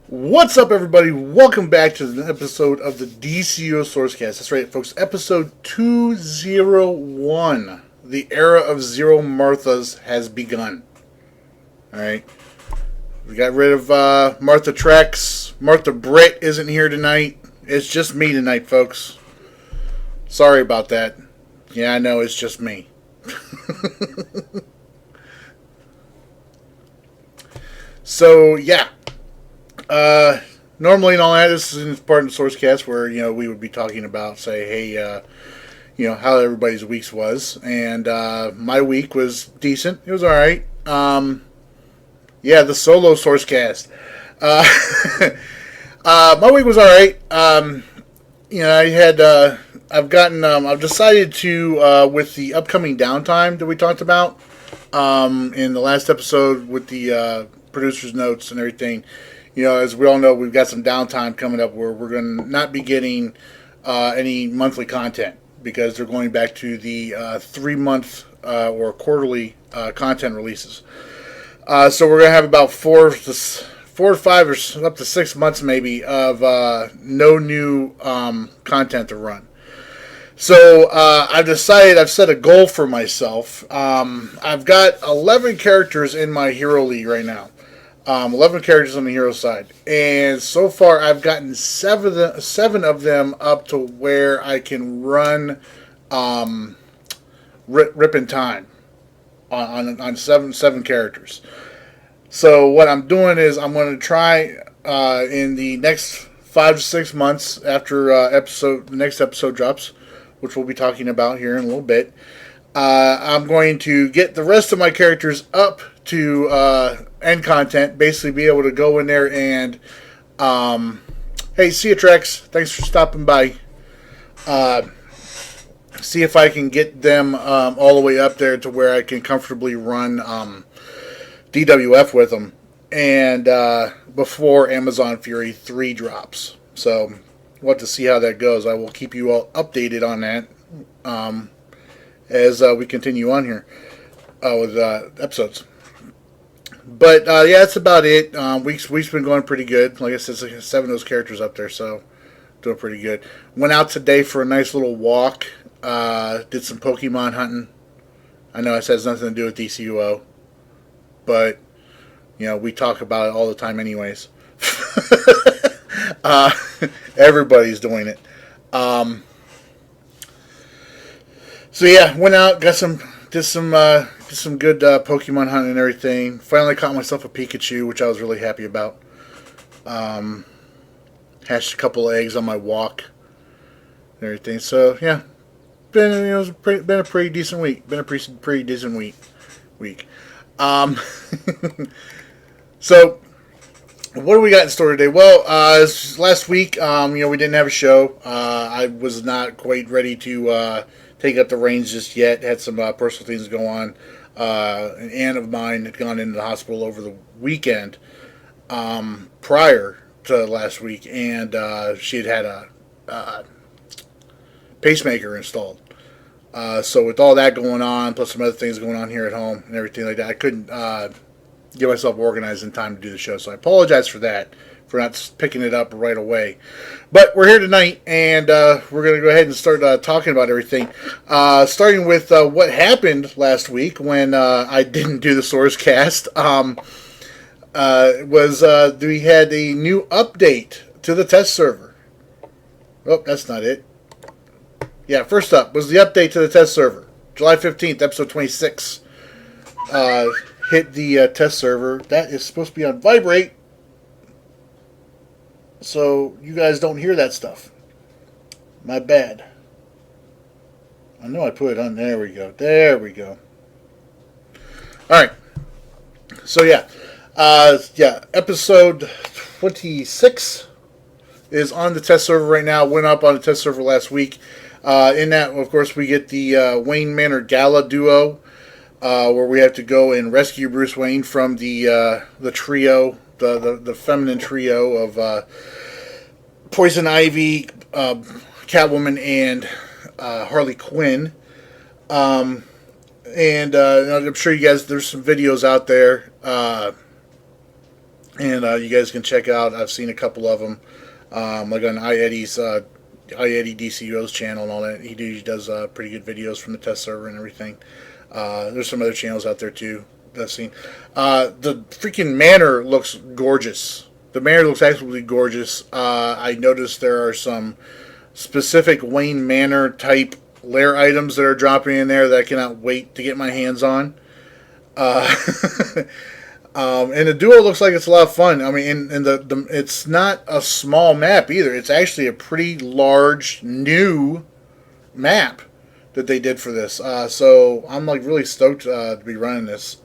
What's up, everybody? Welcome back to the episode of the DCUO Sourcecast. That's right, folks. Episode 201. The era of Zero Marthas has begun. Alright. We got rid of Martha Trex. Martha Britt isn't here tonight. It's just me tonight, folks. Sorry about that. Yeah, I know, it's just me. So, yeah. Normally and all that, this is part of the Sourcecast where, we would be talking about, say, hey, how everybody's weeks was. And my week was decent. It was alright. The solo Sourcecast. My week was alright. I've decided to, with the upcoming downtime that we talked about in the last episode with the producer's notes and everything. As we all know, we've got some downtime coming up where we're going to not be getting any monthly content because they're going back to the 3-month or quarterly content releases. So we're going to have about 4 to 5 or up to 6 months maybe of no new content to run. So I've set a goal for myself. I've got 11 characters in my hero league right now. 11 characters on the hero side. And so far, I've gotten seven of them up to where I can run rip in time on seven characters. So what I'm doing is I'm going to try in the next 5 to 6 months after the next episode drops, which we'll be talking about here in a little bit. I'm going to get the rest of my characters up to end content, basically be able to go in there and hey, see you, Trex, thanks for stopping by. See if I can get them all the way up there to where I can comfortably run DWF with them, and before Amazon Fury 3 drops. So we'll have to see how that goes. I will keep you all updated on that as we continue on here with episodes. But that's about it. Week's been going pretty good. Like I said, it's like 7 of those characters up there, so doing pretty good. Went out today for a nice little walk. Did some Pokemon hunting. I know it has nothing to do with DCUO, but we talk about it all the time, anyways. Everybody's doing it. So yeah, went out, did some good Pokemon hunting and everything. Finally caught myself a Pikachu, which I was really happy about. Hatched a couple of eggs on my walk and everything. So yeah, been a pretty decent week. Been a pretty decent week. So what do we got in store today? Well, last week, we didn't have a show. I was not quite ready to take up the reins just yet. Had some personal things go on. An aunt of mine had gone into the hospital over the weekend prior to last week, and she had a pacemaker installed. So with all that going on, plus some other things going on here at home and everything like that, I couldn't get myself organized in time to do the show. So I apologize for that, for not picking it up right away. But we're here tonight, and we're going to go ahead and start talking about everything. Starting with what happened last week when I didn't do the Sourcecast. We had a new update to the test server. Oh, that's not it. Yeah, first up was the update to the test server. July 15th, episode 26. Hit the test server. That is supposed to be on vibrate, so you guys don't hear that stuff. My bad. I know I put it on. There we go. Alright. So yeah. Episode 26 is on the test server right now. Went up on the test server last week. In that, of course, we get the Wayne Manor Gala duo, where we have to go and rescue Bruce Wayne from the trio, the feminine trio of Poison Ivy, Catwoman, and Harley Quinn. And I'm sure you guys, there's some videos out there and you guys can check out. I've seen a couple of them, like on iEddie's DCUO's channel and all that. He does pretty good videos from the test server and everything. There's some other channels out there too that I've seen. The freaking manor looks gorgeous. The manor looks absolutely gorgeous. I noticed there are some specific Wayne Manor type lair items that are dropping in there that I cannot wait to get my hands on. Uh, and the duo looks like it's a lot of fun. I mean, and it's not a small map either. It's actually a pretty large new map that they did for this. So I'm like really stoked to be running this.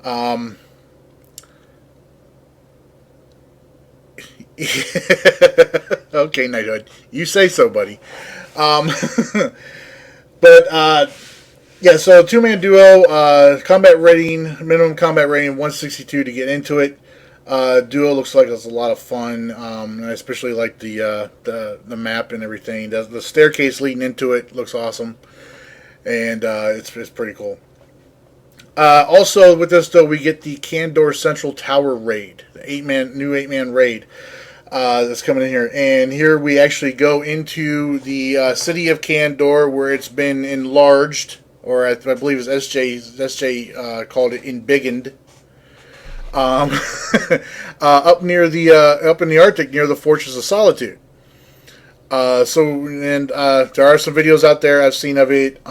Um, okay, Knighthood, you say so, buddy. Um, but yeah, so 2-man duo, combat rating, minimum combat rating 162 to get into it. Duo looks like it's a lot of fun. I especially like the map and everything. The staircase leading into it looks awesome, and it's pretty cool. Also, with this though, we get the Candor Central Tower raid, the new 8-man raid that's coming in here, and here we actually go into the city of Candor, where it's been enlarged, or I believe it's SJ called it embiggened. Um, up near the up in the Arctic, near the Fortress of Solitude. There are some videos out there I've seen of it.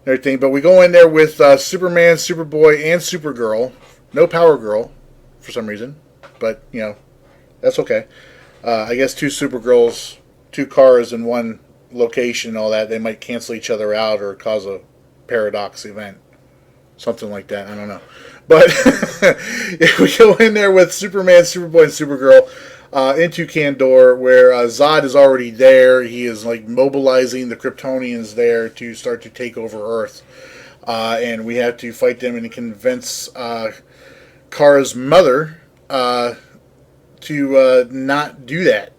Everything, but we go in there with Superman, Superboy, and Supergirl. No Power Girl, for some reason, but that's okay. I guess two Supergirls, two cars in one location, and all that, they might cancel each other out or cause a paradox event, something like that. I don't know, but we go in there with Superman, Superboy, and Supergirl. Into Candor, where Zod is already there. He is like mobilizing the Kryptonians there to start to take over Earth, and we have to fight them and convince Kara's mother to not do that.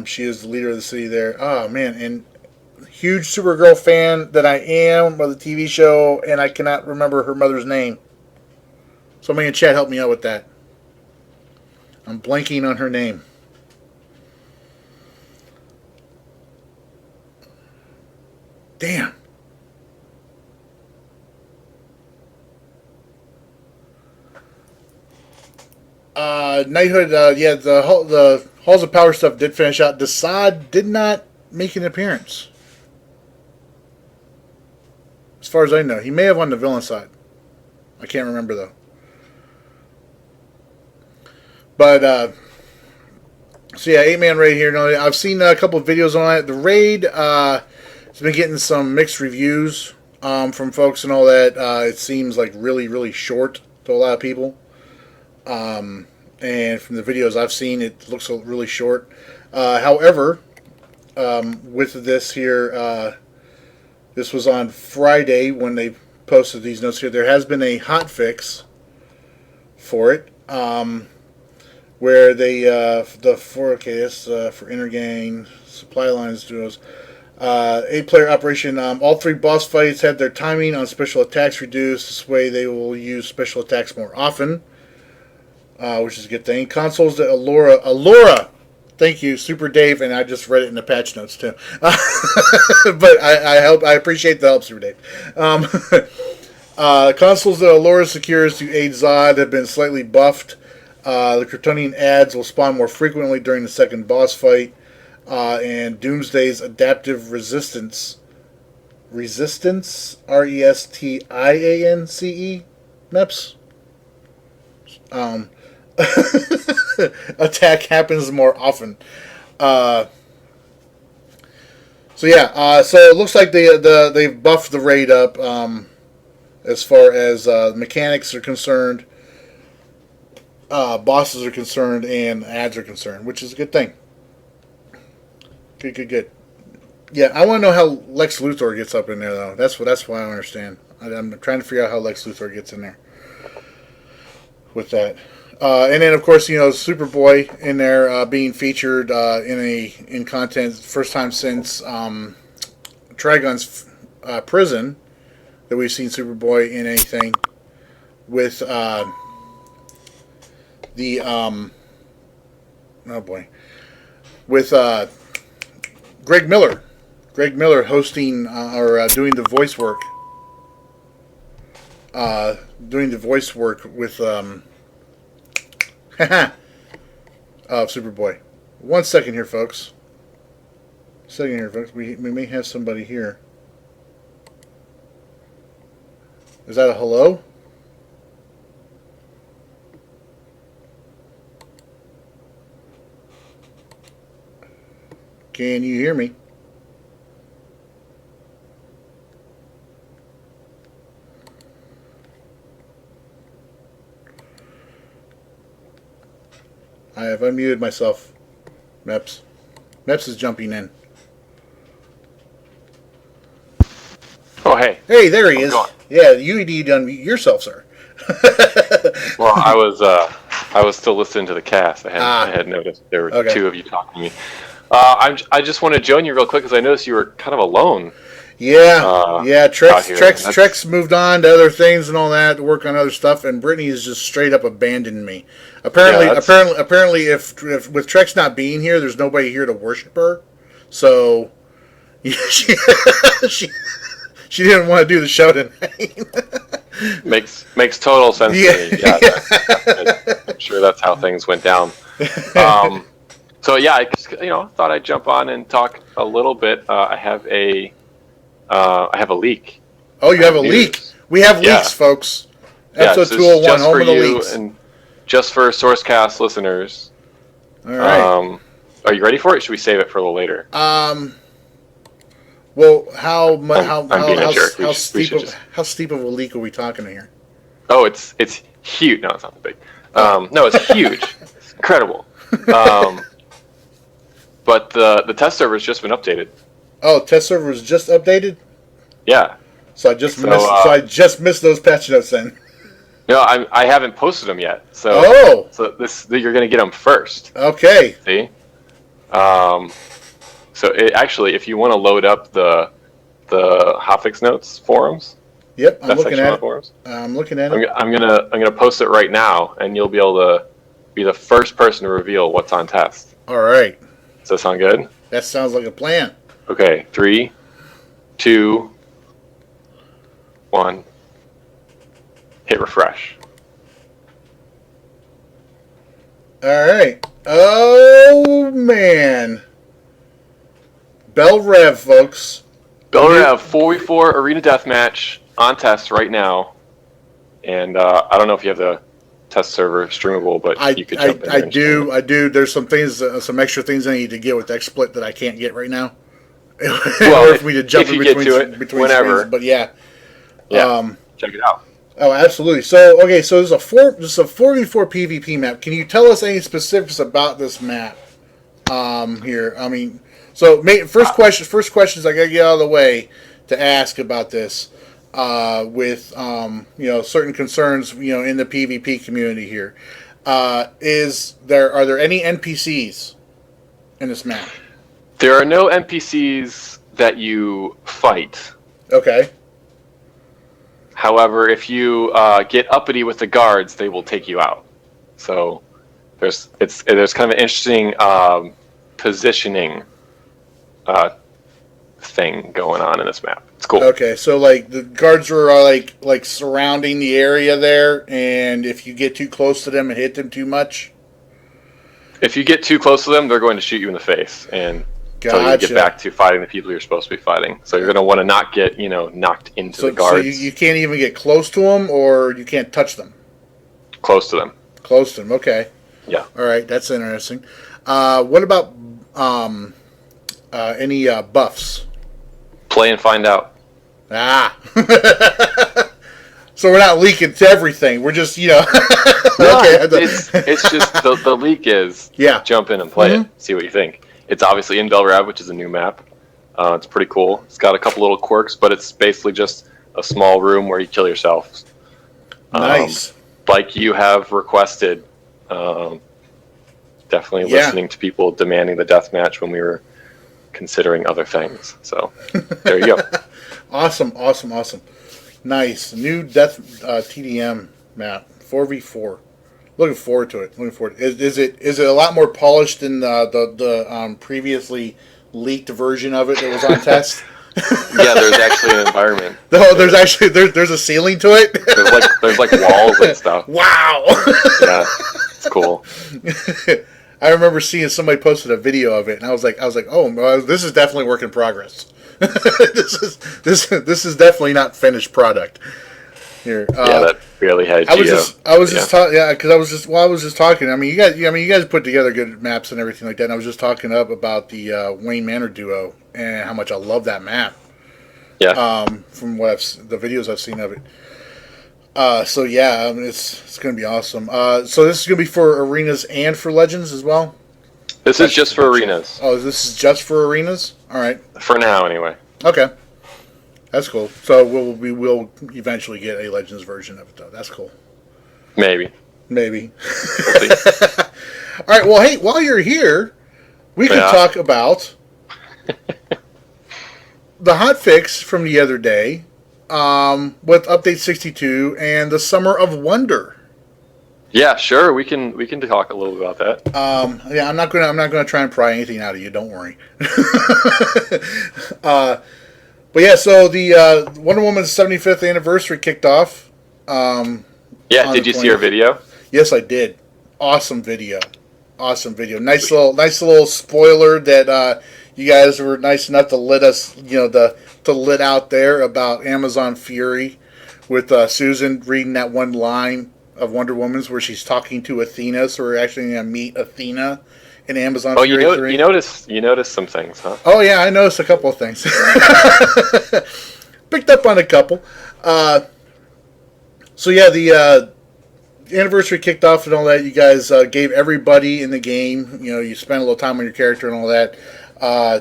She is the leader of the city there. Oh man, and huge Supergirl fan that I am of the TV show, and I cannot remember her mother's name. Somebody in chat help me out with that. I'm blanking on her name. Damn. Knighthood, yeah, the Halls of Power stuff did finish out. Desaad did not make an appearance. As far as I know. He may have on the villain side. I can't remember, though. But, so yeah, 8-man raid here. No, I've seen a couple of videos on it. The raid has been getting some mixed reviews from folks and all that. It seems like really, really short to a lot of people. And from the videos I've seen, it looks really short. However, with this here, this was on Friday when they posted these notes here. There has been a hot fix for it. Where they for intergang supply lines duos, 8-player operation. All 3 boss fights had their timing on special attacks reduced. This way, they will use special attacks more often, which is a good thing. Consoles that Allura. Thank you, Super Dave, and I just read it in the patch notes too. But I appreciate the help, Super Dave. Consoles that Allura secures to aid Zod have been slightly buffed. The Kryptonian adds will spawn more frequently during the second boss fight, and Doomsday's adaptive resistance, Restiance, MEPS, attack happens more often. So it looks like they've buffed the raid up as far as mechanics are concerned. Bosses are concerned and ads are concerned, which is a good thing. Good. Yeah, I want to know how Lex Luthor gets up in there, though. That's why I don't understand. I'm trying to figure out how Lex Luthor gets in there with that. And then, of course, Superboy in there being featured in content first time since Trigon's prison that we've seen Superboy in anything with. the oh boy, with Greg Miller. Greg Miller hosting or doing the voice work. Doing the voice work with Superboy. 1 second here, folks. We may have somebody here. Is that a hello? Can you hear me? I have unmuted myself. Meps. Meps is jumping in. Oh, hey. Hey, there he is. Going? Yeah, you need to unmute yourself, sir. Well, I was still listening to the cast. I had noticed there were two of you talking to me. I just want to join you real quick because I noticed you were kind of alone. Yeah. Trex moved on to other things and all that to work on other stuff, and Brittany has just straight up abandoned me. Apparently, if with Trex not being here, there's nobody here to worship her. So she didn't want to do the show tonight. makes total sense to me. Yeah, I'm sure that's how things went down. So yeah, I just, thought I'd jump on and talk a little bit. I have a leak. Oh, you have a leak? We have leaks, folks. Episode 201, Home of the Leaks. And just for Sourcecast listeners. All right. Are you ready for it? Or should we save it for a little later? Well, how steep of a leak are we talking here? Oh, it's huge. No, it's not that big. No, it's huge. It's incredible. But the test server's just been updated. Oh, test server was just updated? Yeah. So I just missed those patch notes then. No, I haven't posted them yet. So you're gonna get them first. Okay. See. So actually, if you want to load up the Hotfix Notes forums. Yep, I'm looking at it. I'm looking at it. I'm gonna post it right now, and you'll be able to be the first person to reveal what's on test. All right. Does that sound good? That sounds like a plan. Okay, 3, 2, 1. Hit refresh. All right. Oh man. Bell Rev, folks. Bell Rev 4v4 Arena Deathmatch on test right now, and I don't know if you have the test server streamable, but you could jump in. I do. There's some things, some extra things I need to get with XSplit that I can't get right now. Well, or if we to jump in between whenever. Screens, but yeah. Check it out. Oh, absolutely. So this is a 4v4 PvP map. Can you tell us any specifics about this map? Here, I mean, so first questions I gotta get out of the way to ask about this. With certain concerns in the PvP community here, are there any NPCs in this map? There are no NPCs that you fight. Okay. However, if you get uppity with the guards, they will take you out. So there's kind of an interesting positioning thing going on in this map. It's cool. Okay, so like the guards are like surrounding the area there, and if you get too close to them and hit them too much, if you get too close to them, they're going to shoot you in the face, and until you get back to fighting the people you're supposed to be fighting. So you're going to want to not get knocked into the guards. So you can't even get close to them, or you can't touch them. Close to them. Close to them. Okay. Yeah. All right, that's interesting. What about any buffs? Play and find out. So we're not leaking to everything. We're just, No, okay. It's just the leak is jump in and play it, see what you think. It's obviously in Bell Rev, which is a new map. It's pretty cool. It's got a couple little quirks, but it's basically just a small room where you kill yourself. Nice. Like you have requested. Definitely listening to people demanding the deathmatch when we were considering other things. So there you go. Awesome. Nice. New death TDM map. 4v4. Looking forward to it. Looking forward. Is it a lot more polished than the previously leaked version of it that was on test? Yeah, there's actually an environment. No, there's a ceiling to it. There's like walls and stuff. Wow. Yeah, it's cool. I remember seeing somebody posted a video of it, and I was like, oh, well, this is definitely work in progress. this is definitely not finished product. Here, that barely had. I was just talking. Yeah, because I was just talking. I mean, you guys put together good maps and everything like that. And I was just talking up about the Wayne Manor duo and how much I love that map. Yeah. From the videos I've seen of it. So yeah, I mean, it's going to be awesome. So this is going to be for arenas and for legends as well. This is just for arenas. Oh, this is just for arenas. All right. For now, anyway. Okay. That's cool. So we will eventually get a Legends version of it, though. That's cool. Maybe. We'll see. All right. Well, hey, while you're here, we could talk about the hot fix from the other day with Update 62 and the Summer of Wonder. Yeah, sure. We can talk a little bit about that. Yeah, I'm not gonna try and pry anything out of you. Don't worry. But yeah, so the Wonder Woman's 75th anniversary kicked off. Yeah, did you see her video? Yes, I did. Awesome video. Nice little spoiler that you guys were nice enough to let us, to let out there about Amazon Fury with Susan reading that one line of Wonder Woman's where she's talking to Athena. So we're actually going to meet Athena in Amazon Fury 3. You noticed some things, huh? Oh yeah, I noticed a couple of things. Picked up on a couple. So yeah, the anniversary kicked off and all that. You guys gave everybody in the game, you spent a little time on your character and all that,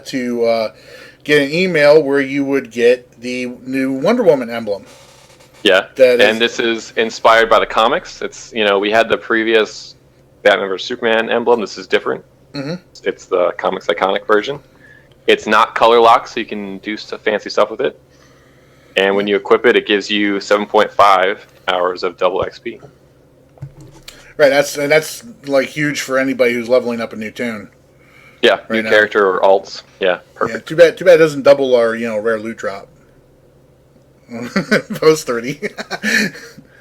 to get an email where you would get the new Wonder Woman emblem. Yeah, this is inspired by the comics. It's we had the previous Batman vs Superman emblem. This is different. Mm-hmm. It's the comics iconic version. It's not color locked, so you can do fancy stuff with it. And when you equip it, it gives you 7.5 hours of double XP. Right, that's like huge for anybody who's leveling up a new tune. Yeah, new character or alts. Yeah, perfect. Yeah, too bad it doesn't double our rare loot drop. Post 30.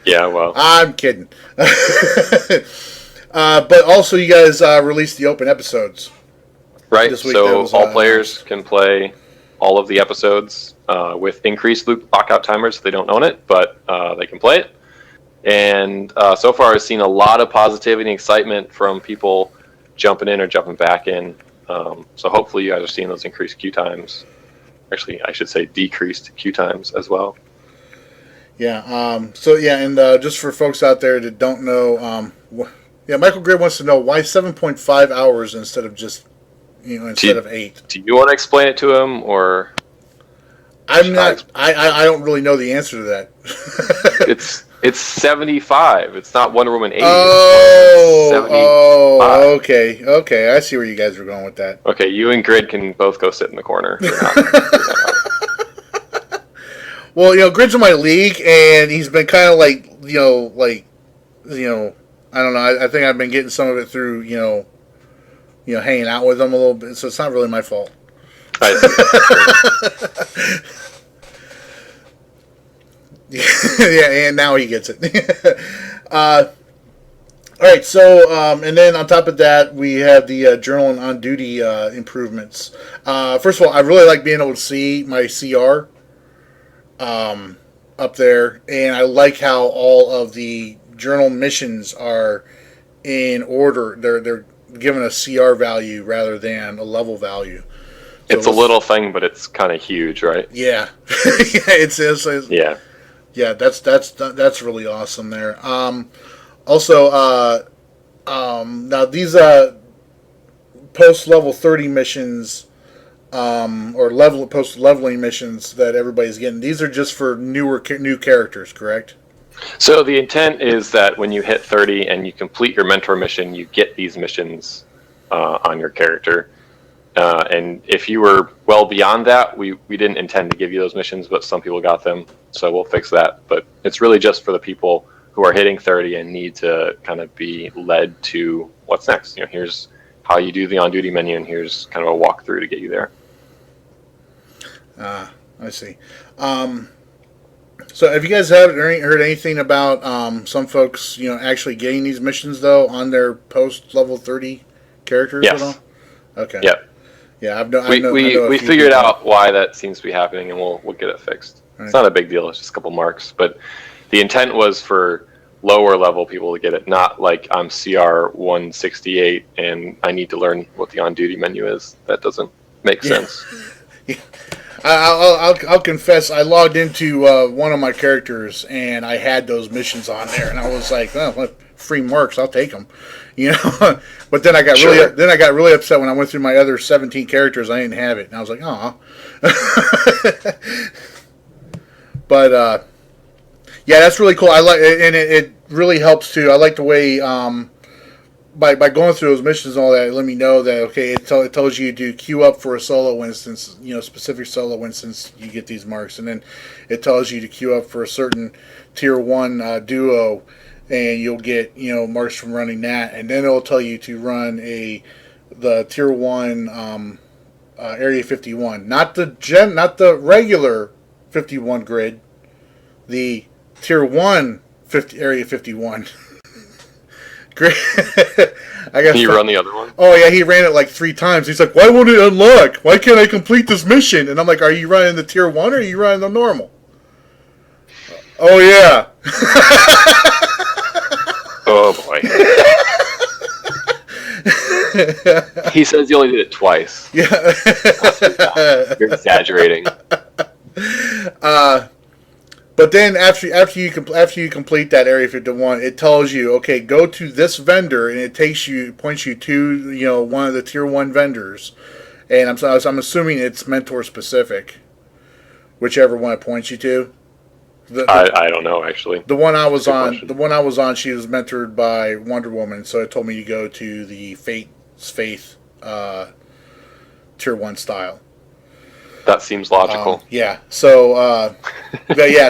Yeah, well, I'm kidding. But also, you guys released the open episodes. Right, so all players can play all of the episodes with increased loot lockout timers if they don't own it, but they can play it. And so far, I've seen a lot of positivity and excitement from people jumping in or jumping back in. So hopefully, you guys are seeing those increased queue times. Actually, I should say decreased queue times as well. Yeah. So yeah, and just for folks out there that don't know, Michael Gray wants to know why 7.5 hours instead of just instead of 8. Do you want to explain it to him, or? I'm not. I don't really know the answer to that. It's 75. It's not Wonder Woman 80. Okay. I see where you guys are going with that. Okay, you and Grid can both go sit in the corner. Well, Grid's in my league, and he's been kind of like, I don't know. I think I've been getting some of it through, hanging out with him a little bit. So it's not really my fault. Yeah, and now he gets it. All right, so and then on top of that, we have the journal and on duty improvements. First of all, I really like being able to see my CR up there, and I like how all of the journal missions are in order. They're given a CR value rather than a level value. So it's a little thing, but it's kind of huge, right? Yeah, it's yeah. Yeah, that's really awesome there. Also, now these post level 30 missions, or post leveling missions that everybody's getting. These are just for new characters, correct? So the intent is that when you hit 30 and you complete your mentor mission, you get these missions on your character. And if you were well beyond that, we didn't intend to give you those missions, but some people got them, so we'll fix that. But it's really just for the people who are hitting 30 and need to kind of be led to what's next. Here's how you do the on-duty menu, and here's kind of a walkthrough to get you there. I see. So have you guys heard anything about some folks, actually getting these missions, though, on their post-level 30 characters at all? Okay. Yep. Yeah, we figured out why that seems to be happening, and we'll get it fixed. Right. It's not a big deal. It's just a couple marks. But the intent was for lower-level people to get it, not like I'm CR 168 and I need to learn what the on-duty menu is. That doesn't make sense. Yeah. I'll confess, I logged into one of my characters and I had those missions on there, and I was like, "Oh, free marks, I'll take them," But then I got really upset when I went through my other 17 characters. I didn't have it, and I was like, "Oh." But yeah, that's really cool. I like, and it really helps too. I like the way by going through those missions and all that, let me know that, okay, it tells you to queue up for a solo instance, specific solo instance, you get these marks, and then it tells you to queue up for a certain tier 1 duo, and you'll get marks from running that, and then it'll tell you to run the tier 1 area 51, not the regular 51 grid, the tier 1 area 51. Great. Can you run the other one? Oh yeah, he ran it like 3 times. He's like, "Why won't it unlock? Why can't I complete this mission?" And I'm like, "Are you running the tier 1 or are you running the normal?" Oh yeah. Oh boy. He says he only did it twice. Yeah. You're exaggerating. But then after you complete that area 51, it tells you, okay, go to this vendor, and it points you to one of the tier 1 vendors, and I'm assuming it's mentor specific, whichever one it points you to. I don't know, actually. The one I was on, she was mentored by Wonder Woman, so it told me to go to the Faith tier 1 style. That seems logical. Yeah. So,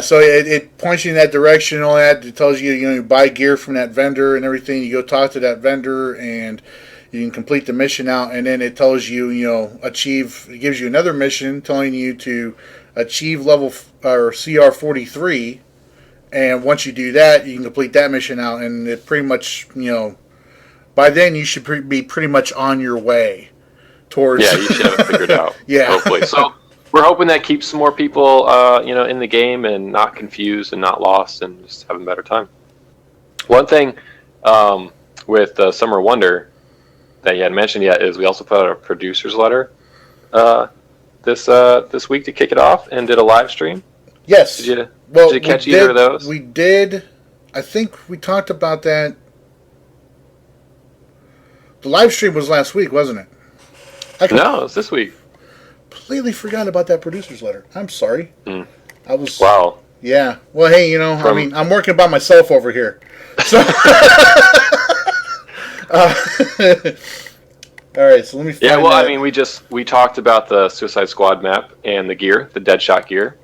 so it points you in that direction and all that. It tells you, you buy gear from that vendor and everything. You go talk to that vendor and you can complete the mission out. And then it tells you, it gives you another mission telling you to achieve level or CR 43. And once you do that, you can complete that mission out. And it pretty much, by then you should be pretty much on your way towards. Yeah, you should have it figured out. Yeah. Hopefully. So we're hoping that keeps some more people, in the game and not confused and not lost and just having a better time. One thing with Summer Wonder that you hadn't mentioned yet is we also put out a producer's letter this week to kick it off and did a live stream. Yes. Did you catch either of those? We did. I think we talked about that. The live stream was last week, wasn't it? No, it was this week. Completely forgot about that producer's letter. I'm sorry. I was. Wow. Yeah. Well, hey, I'm working by myself over here. So. All right. So let me. Yeah. Well, that. We talked about the Suicide Squad map and the gear, the Deadshot gear,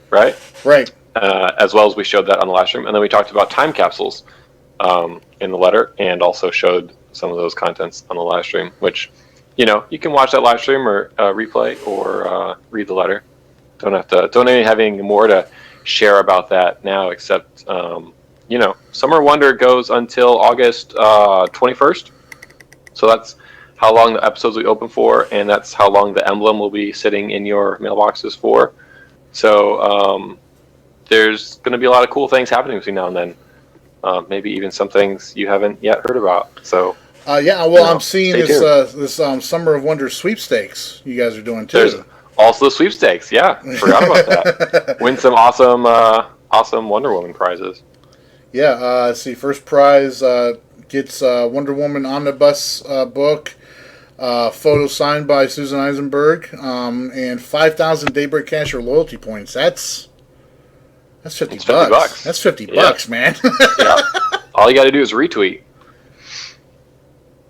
right? Right. As well as we showed that on the live stream, and then we talked about time capsules in the letter, and also showed some of those contents on the live stream, which. You can watch that live stream or replay or read the letter. Don't have anything more to share about that now, except Summer Wonder goes until August 21st. So that's how long the episodes will be open for, and that's how long the emblem will be sitting in your mailboxes for. So there's going to be a lot of cool things happening between now and then. Maybe even some things you haven't yet heard about. So. I'm seeing this Summer of Wonder sweepstakes you guys are doing too. There's also the sweepstakes. Yeah, forgot about that. Win some awesome Wonder Woman prizes. Yeah, let's see. First prize gets Wonder Woman omnibus book, photo signed by Susan Eisenberg, and 5,000 Daybreak Cash or loyalty points. That's $50 bucks. That's $50, man. Yeah. All you got to do is retweet.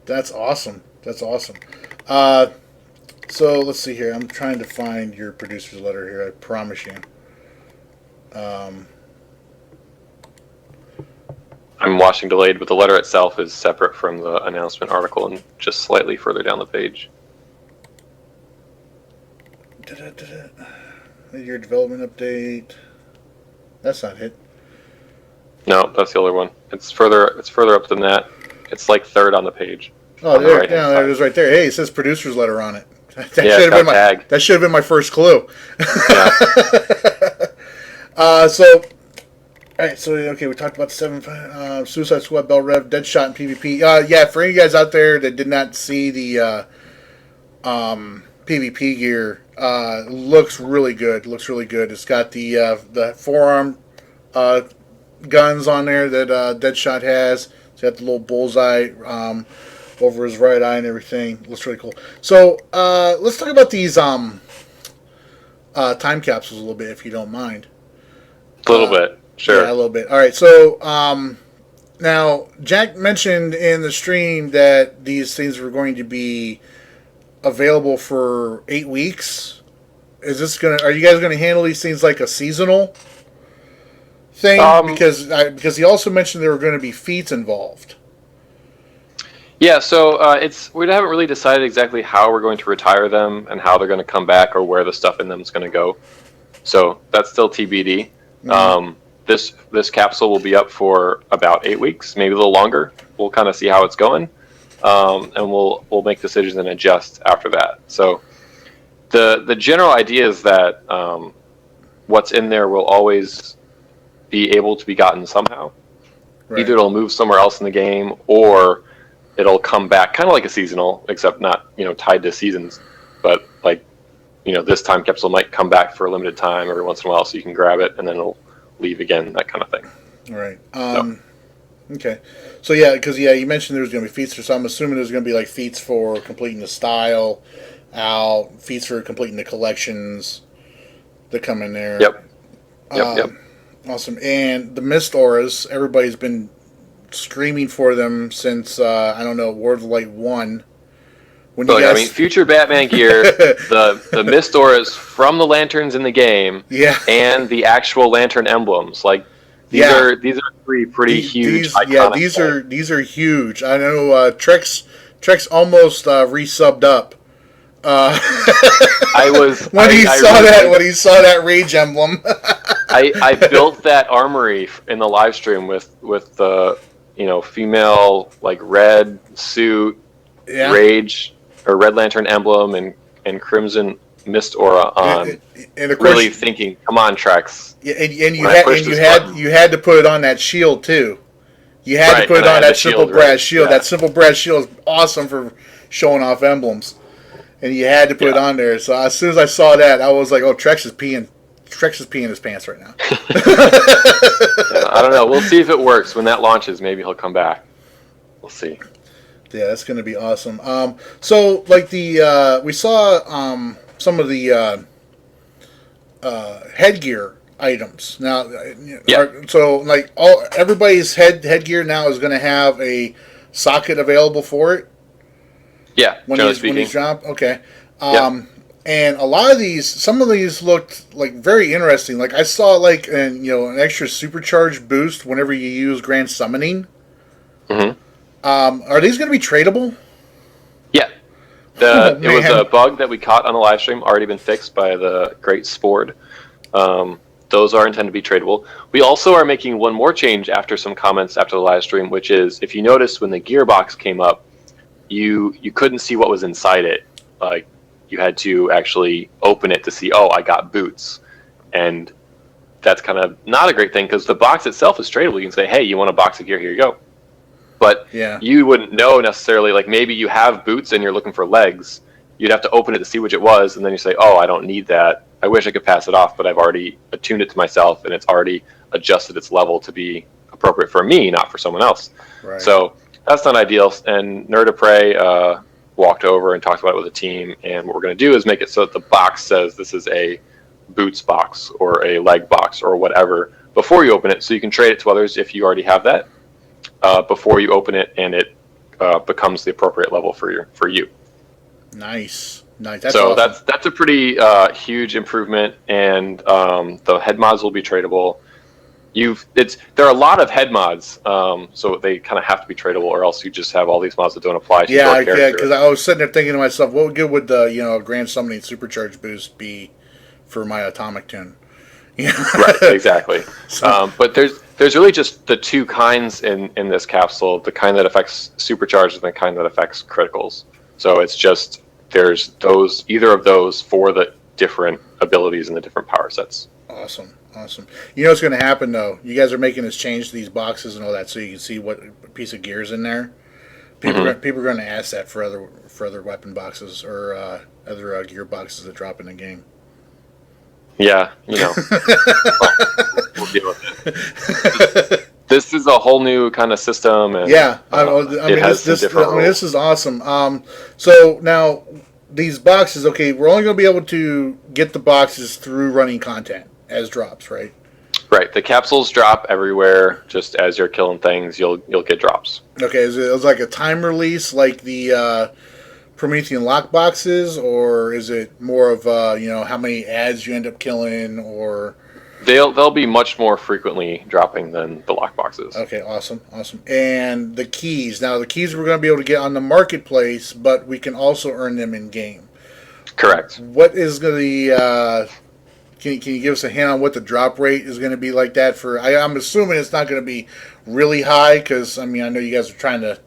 That's awesome. So let's see here. I'm trying to find your producer's letter here. I promise you. I'm watching delayed, but the letter itself is separate from the announcement article and just slightly further down the page. Your development update. That's not it. No, that's the other one. It's further up than that. It's like third on the page. Oh, there it is right there. Hey, it says producer's letter on it. That should have been my first clue. Yeah. Okay, we talked about the Suicide Squad, Bell Rev, Deadshot, and PvP. Yeah, for any of you guys out there that did not see the PvP gear, looks really good. It's got the forearm guns on there that Deadshot has. It's got the little bullseye over his right eye and everything. Looks really cool. So let's talk about these time capsules a little bit, if you don't mind. A little bit. Sure. Yeah, a little bit. All right. So now Jack mentioned in the stream that these things were going to be available for 8 weeks. Are you guys gonna handle these things like a seasonal thing? Because he also mentioned there were going to be feats involved. Yeah, so we haven't really decided exactly how we're going to retire them and how they're going to come back or where the stuff in them is going to go. So that's still TBD. Mm-hmm. This capsule will be up for about 8 weeks, maybe a little longer. We'll kind of see how it's going, and we'll make decisions and adjust after that. So the general idea is that what's in there will always be able to be gotten somehow. Right. Either it'll move somewhere else in the game, or it'll come back, kind of like a seasonal, except not tied to seasons, but like this time capsule might come back for a limited time every once in a while, so you can grab it and then it'll leave again, that kind of thing. All right. Okay. So because you mentioned there was going to be feats, so I'm assuming there's going to be like feats for completing the style out, feats for completing the collections that come in there. Yep. Awesome. And the mist auras, everybody's been screaming for them since World of Light 1. Future Batman gear, the mist auras from the lanterns in the game, and the actual lantern emblems. Like these are three pretty huge. These are huge. I know Trex almost resubbed up. When he saw that rage emblem. I built that armory in the live stream with the female like red suit, rage or red lantern emblem and crimson mist aura on. And of course, really thinking, come on, Trex. Yeah, and you had to put it on that shield too. You had to put it on that simple brass shield. Yeah. That simple brass shield is awesome for showing off emblems. And you had to put it on there. So as soon as I saw that, I was like, "Oh, Trex is peeing his pants right now." I don't know. We'll see if it works. When that launches, maybe he'll come back. We'll see. Yeah, that's going to be awesome. So like we saw some of the headgear items now. So like everybody's headgear now is going to have a socket available for it. Yeah, when he's dropped. Okay. And some of these looked like very interesting. Like I saw like an extra supercharged boost whenever you use Grand Summoning. Mm-hmm. Are these going to be tradable? Yeah. It was a bug that we caught on the live stream, already been fixed by the great Spord. Those are intended to be tradable. We also are making one more change after some comments after the live stream, which is, if you notice when the gearbox came up, you couldn't see what was inside it. Like, you had to actually open it to see, I got boots. And that's kind of not a great thing, because the box itself is tradable. You can say, hey, you want a box of gear? Here you go. But you wouldn't know necessarily, like maybe you have boots and you're looking for legs. You'd have to open it to see which it was, and then you say, I don't need that. I wish I could pass it off, but I've already attuned it to myself, and it's already adjusted its level to be appropriate for me, not for someone else. Right. So that's not ideal. And Nerd of Prey walked over and talked about it with the team, and what we're going to do is make it so that the box says this is a boots box or a leg box or whatever before you open it, so you can trade it to others if you already have that before you open it, and it becomes the appropriate level for you. Nice. That's so awesome. that's a pretty huge improvement, and the head mods will be tradable. there are a lot of head mods, so they kind of have to be tradable, or else you just have all these mods that don't apply to your character. Yeah, because I was sitting there thinking to myself, what good would the Grand Summoning Supercharge boost be for my Atomic Tune? Right, exactly. But there's really just the two kinds in this capsule: the kind that affects supercharge and the kind that affects criticals. So it's just there's either of those for the different abilities and the different power sets. Awesome. You know what's going to happen though? You guys are making this change to these boxes and all that, so you can see what piece of gear is in there. People are going to ask that for other weapon boxes or other gear boxes that drop in the game. Yeah, we'll deal with it. This is a whole new kind of system, and this is awesome. So now these boxes, okay, we're only going to be able to get the boxes through running content as drops, right? Right. The capsules drop everywhere. Just as you're killing things, you'll get drops. Okay, is it like a time release, like the Promethean lock boxes, or is it more of how many ads you end up killing, or? They'll be much more frequently dropping than the lock boxes. Okay, awesome. And the keys. Now, the keys we're going to be able to get on the marketplace, but we can also earn them in game. Correct. What is going to be? Can you give us a hint on what the drop rate is going to be like that for? I'm assuming it's not going to be really high because I know you guys are trying to,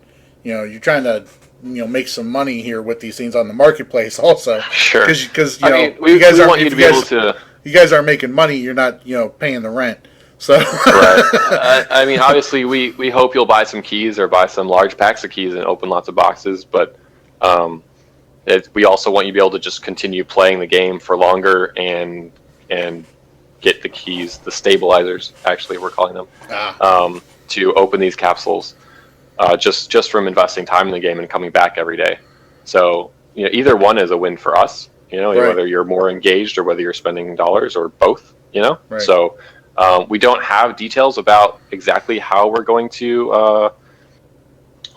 make some money here with these things on the marketplace also. Sure. Because we want you to be able to. You guys aren't making money. You're not paying the rent. So. Right. Obviously, we hope you'll buy some keys or buy some large packs of keys and open lots of boxes, but. We also want you to be able to just continue playing the game for longer and get the keys, the stabilizers, actually we're calling them, to open these capsules, just from investing time in the game and coming back every day. So either one is a win for us. Right. Whether you're more engaged or whether you're spending dollars or both. Right. So we don't have details about exactly how we're going to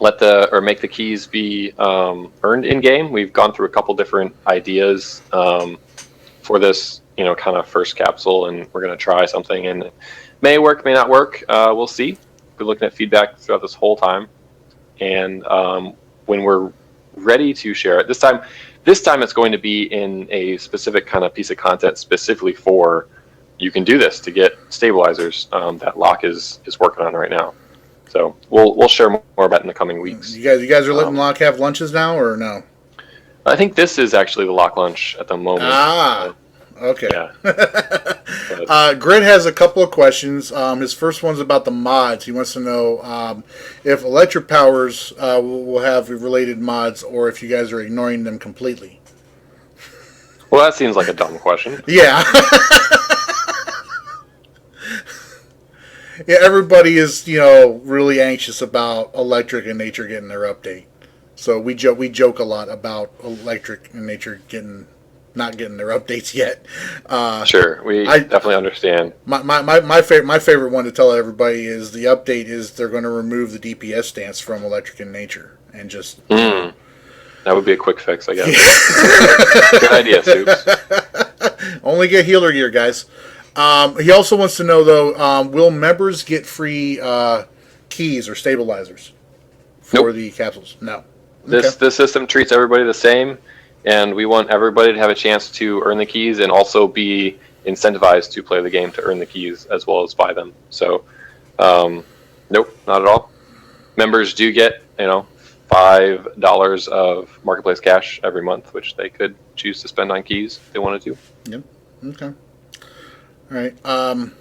make the keys be earned in game. We've gone through a couple different ideas for this. Kind of first capsule, and we're going to try something, and it may work, may not work. We'll see. We're looking at feedback throughout this whole time, and when we're ready to share it, this time it's going to be in a specific kind of piece of content specifically for you can do this to get stabilizers that Locke is working on right now. So we'll share more about it in the coming weeks. You guys are letting Locke have lunches now, or no? I think this is actually the Locke lunch at the moment. Okay. Yeah. Grit has a couple of questions. His first one's about the mods. He wants to know if electric powers will have related mods, or if you guys are ignoring them completely. Well, that seems like a dumb question. Yeah. Yeah, everybody is, really anxious about Electric and Nature getting their update. So we joke a lot about Electric and Nature not getting their updates yet. Sure, we definitely understand. My favorite one to tell everybody is the update is they're going to remove the DPS stance from Electric and Nature and just. That would be a quick fix, I guess. Good idea, Soups. Only get healer gear, guys. He also wants to know though, will members get free keys or stabilizers for the capsules? No. This system treats everybody the same. And we want everybody to have a chance to earn the keys and also be incentivized to play the game to earn the keys as well as buy them. So, nope, not at all. Members do get, $5 of marketplace cash every month, which they could choose to spend on keys if they wanted to. Yep. Okay. All right. Let's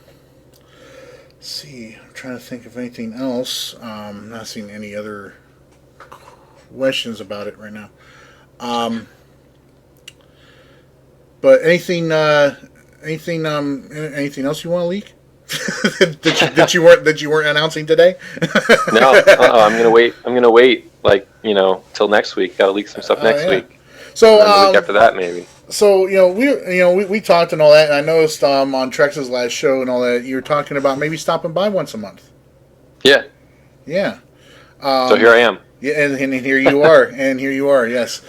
see. I'm trying to think of anything else. I'm not seeing any other questions about it right now. But anything else you want to leak that you weren't announcing today? No, I'm gonna wait. Till next week. Got to leak some stuff next week. So the week after that, maybe. So we talked and all that, and I noticed on Trex's last show and all that you were talking about maybe stopping by once a month. Yeah. Yeah. So here I am. Yeah, and here you are, and here you are. Yes.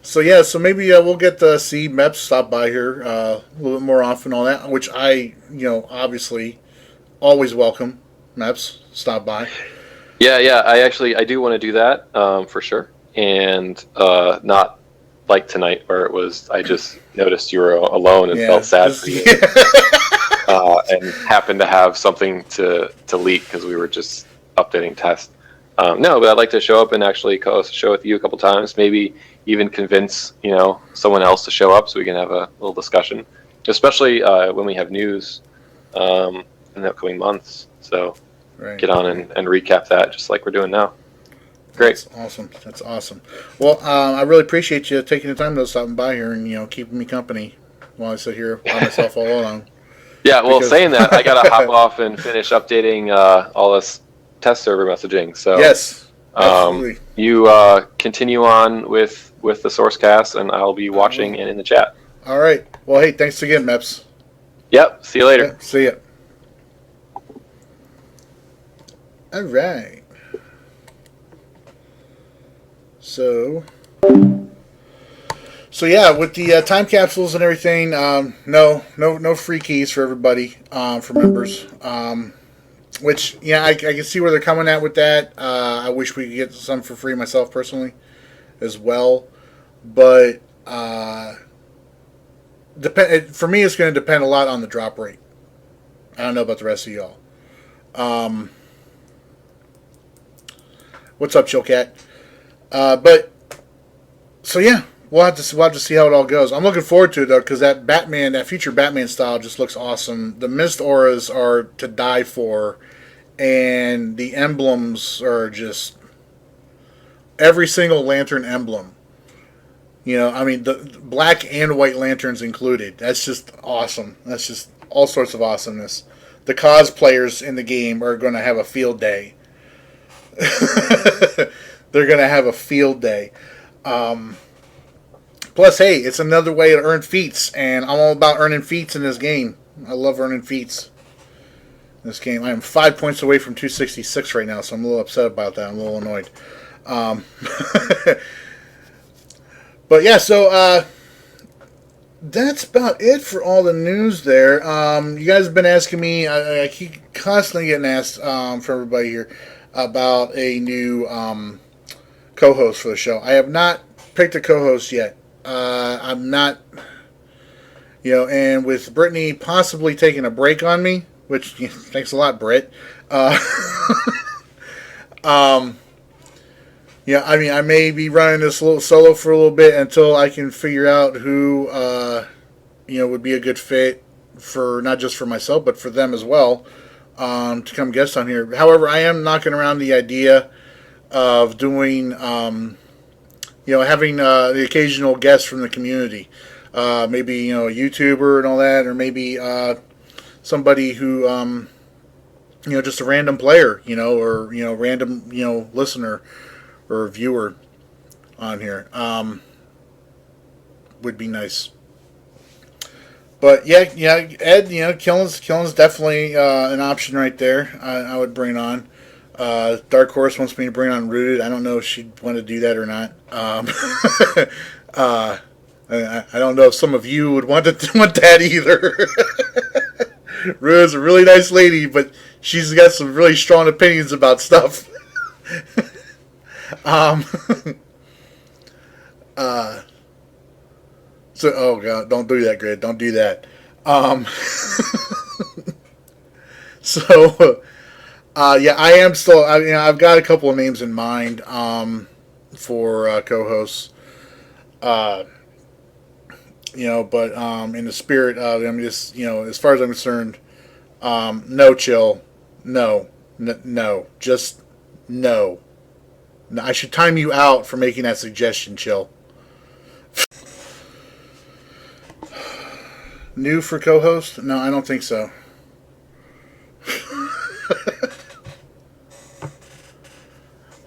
So maybe we'll get to see Meps stop by here a little bit more often, all that. Which I, obviously, always welcome. Meps, stop by. Yeah. I do want to do that for sure, and not like tonight where it was. I just noticed you were alone and felt sad for you, and happened to have something to leak because we were just updating tests. No, but I'd like to show up and actually co-host a show with you a couple times. Maybe even convince someone else to show up so we can have a little discussion, especially when we have news in the upcoming months. So get on and recap that just like we're doing now. Great. That's awesome. Well, I really appreciate you taking the time to stopping by here and keeping me company while I sit here by myself all alone. Yeah, well, saying that, I gotta hop off and finish updating all this test server messaging. So yes, absolutely. You continue on with the Sourcecast, and I'll be watching and in the chat. All right. Well, hey, thanks again, Meps. Yep. See you later. Yeah, see ya. All right. So yeah, with the time capsules and everything, no free keys for everybody, for members. Which I can see where they're coming at with that. I wish we could get some for free myself personally, as well. But for me, it's going to depend a lot on the drop rate. I don't know about the rest of y'all. What's up, Chillcat? But so yeah, we'll have to see how it all goes. I'm looking forward to it though, because that future Batman style just looks awesome. The mist auras are to die for, and the emblems are just every single lantern emblem. The black and white lanterns included. That's just awesome. That's just all sorts of awesomeness. The cosplayers in the game are going to have a field day. They're going to have a field day. Plus, hey, it's another way to earn feats, and I'm all about earning feats in this game. I love earning feats in this game. I am 5 points away from 266 right now, so I'm a little upset about that. I'm a little annoyed. But yeah, so that's about it for all the news there. You guys have been asking me, I keep constantly getting asked from everybody here about a new co-host for the show. I have not picked a co-host yet. I'm not, and with Brittany possibly taking a break on me, which thanks a lot, Britt. I may be running this little solo for a little bit until I can figure out who, would be a good fit for not just for myself but for them as well, to come guest on here. However, I am knocking around the idea of doing, having the occasional guest from the community, maybe a YouTuber and all that, or maybe somebody who, just a random player, or random listener or viewer on here, would be nice. But yeah, Ed, Killen's definitely an option right there. I would bring on. Dark Horse wants me to bring on Rooted. I don't know if she'd want to do that or not. I don't know if some of you would want that either. Rooted's a really nice lady, but she's got some really strong opinions about stuff. So, oh god, don't do that, Grid. Don't do that. So, yeah, I am still. I've got a couple of names in mind for co-hosts. But in the spirit of, I'm just, as far as I'm concerned, no, Chill, no, just no. I should time you out for making that suggestion, Chill. New for co-host? No, I don't think so.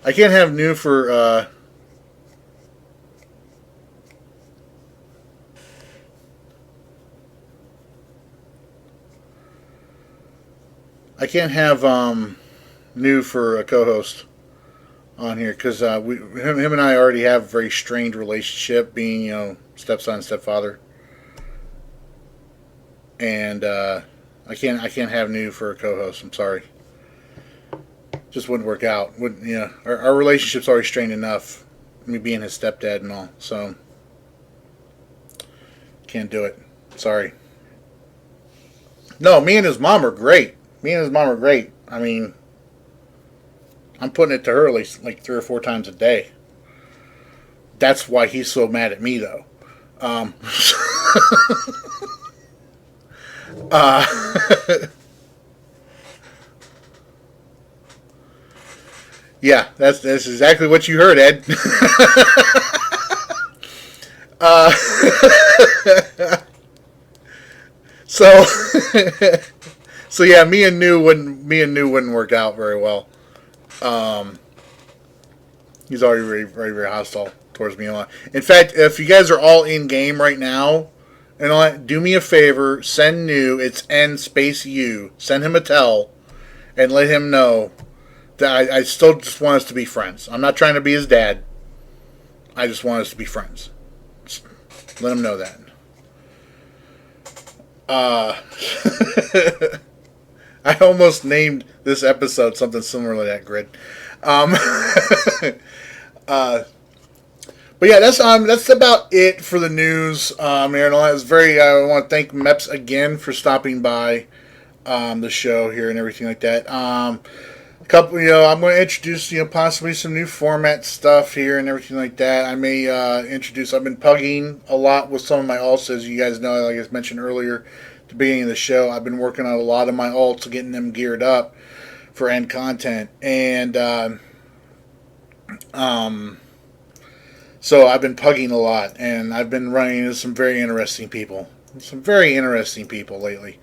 I can't have new for I can't have new for a co-host on here because him and I already have a very strained relationship, being stepson, stepfather, and I can't have New for a co-host. I'm sorry. Just wouldn't work out. Wouldn't our relationship's already strained enough. Me being his stepdad and all, so can't do it. Sorry. No, me and his mom are great. I mean, I'm putting it to her at least like 3 or 4 times a day. That's why he's so mad at me, though. Yeah, that's exactly what you heard, Ed. So, so yeah, me and New wouldn't work out very well. He's already very, very, very hostile towards me a lot. In fact, if you guys are all in game right now, and all that, do me a favor, send New. It's N-U. Send him a tell, and let him know that I still just want us to be friends. I'm not trying to be his dad. I just want us to be friends. Just let him know that. I almost named this episode something similar to that, Grid. But yeah, that's about it for the news. Aaron, I want to thank Meps again for stopping by the show here and everything like that. I'm going to introduce possibly some new format stuff here and everything like that. I may introduce. I've been pugging a lot with some of my alts, as you guys know, like I mentioned earlier at the beginning of the show. I've been working on a lot of my alts, getting them geared up for end content, and so I've been pugging a lot, and I've been running into some very interesting people lately.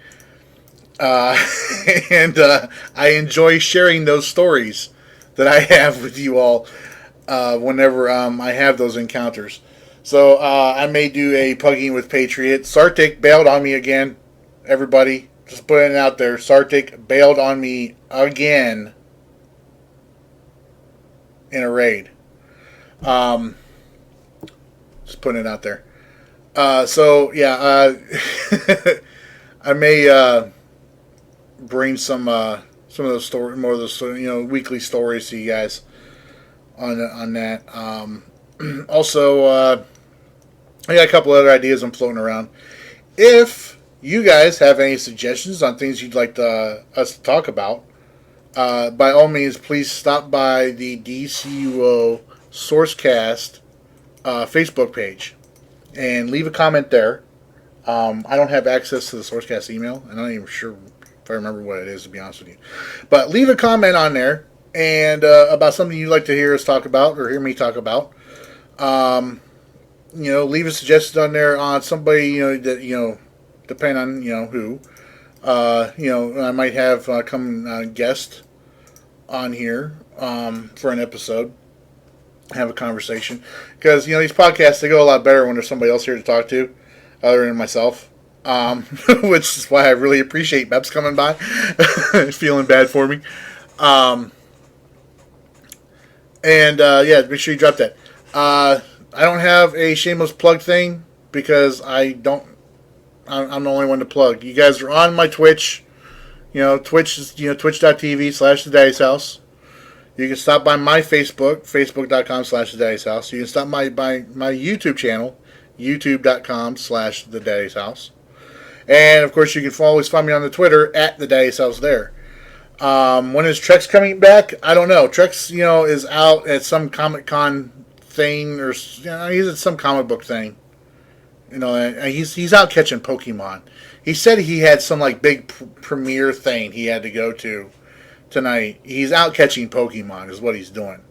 And I enjoy sharing those stories that I have with you all whenever I have those encounters. So I may do a pugging with Patriot. Sartic bailed on me again. Everybody, just putting it out there. Sartic bailed on me again in a raid. Just putting it out there. So yeah, I may bring some of those stories, more of those weekly stories to you guys on that. Also, I got a couple other ideas I'm floating around. If you guys have any suggestions on things you'd like us to talk about, by all means, please stop by the DCUO Sourcecast Facebook page and leave a comment there. I don't have access to the Sourcecast email. I'm not even sure if I remember what it is, to be honest with you. But leave a comment on there and about something you'd like to hear us talk about or hear me talk about. Leave a suggestion on there on somebody that depending on who. I might have come guest on here for an episode, have a conversation, because these podcasts, they go a lot better when there's somebody else here to talk to other than myself, which is why I really appreciate Meps coming by. Feeling bad for me. Yeah, make sure you drop that. I don't have a shameless plug thing because I'm the only one to plug. You guys are on my Twitch. Twitch is twitch.tv/The Daddy's House. You can stop by my Facebook, facebook.com/The Daddy's House. You can stop by my YouTube channel, youtube.com/The Daddy's House. And, of course, you can always find me on the Twitter @The Daddy's House there. When is Trex coming back? I don't know. Trex, is out at some Comic-Con thing, or he's at some comic book thing. He's out catching Pokemon. He said he had some big premiere thing he had to go to tonight. He's out catching Pokemon is what he's doing.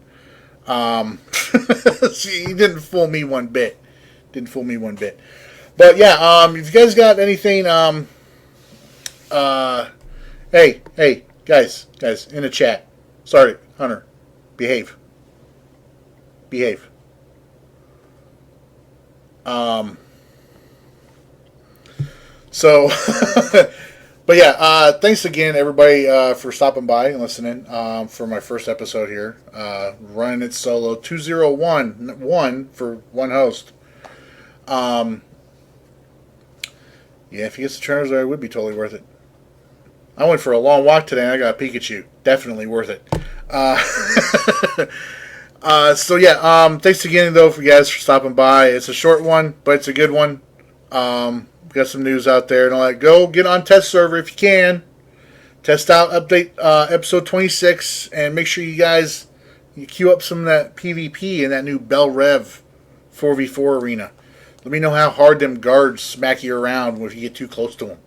He didn't fool me one bit. But yeah, if you guys got anything, hey, guys, in the chat. Sorry, Hunter, behave. So, but yeah, thanks again, everybody, for stopping by and listening for my first episode here. Running it solo, 201 for one host. Yeah, if he gets the Charizard, it would be totally worth it. I went for a long walk today and I got a Pikachu. Definitely worth it. So yeah, thanks again though for you guys for stopping by. It's a short one, but it's a good one. We got some news out there and all that. Go get on test server if you can. Test out update episode 26 and make sure you guys queue up some of that PvP in that new Bell Rev 4v4 arena. Let me know how hard them guards smack you around if you get too close to them.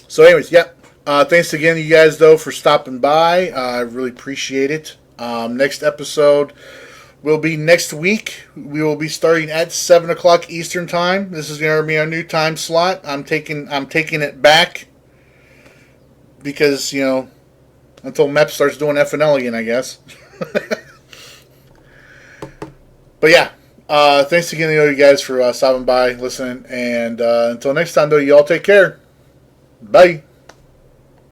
So anyways, yep. Thanks again to you guys, though, for stopping by. I really appreciate it. Next episode will be next week. We will be starting at 7 o'clock Eastern Time. This is going to be our new time slot. I'm taking it back because, until MEP starts doing FNL again, I guess. But yeah, thanks again to you guys for stopping by, listening. And until next time, though, you all take care. Bye.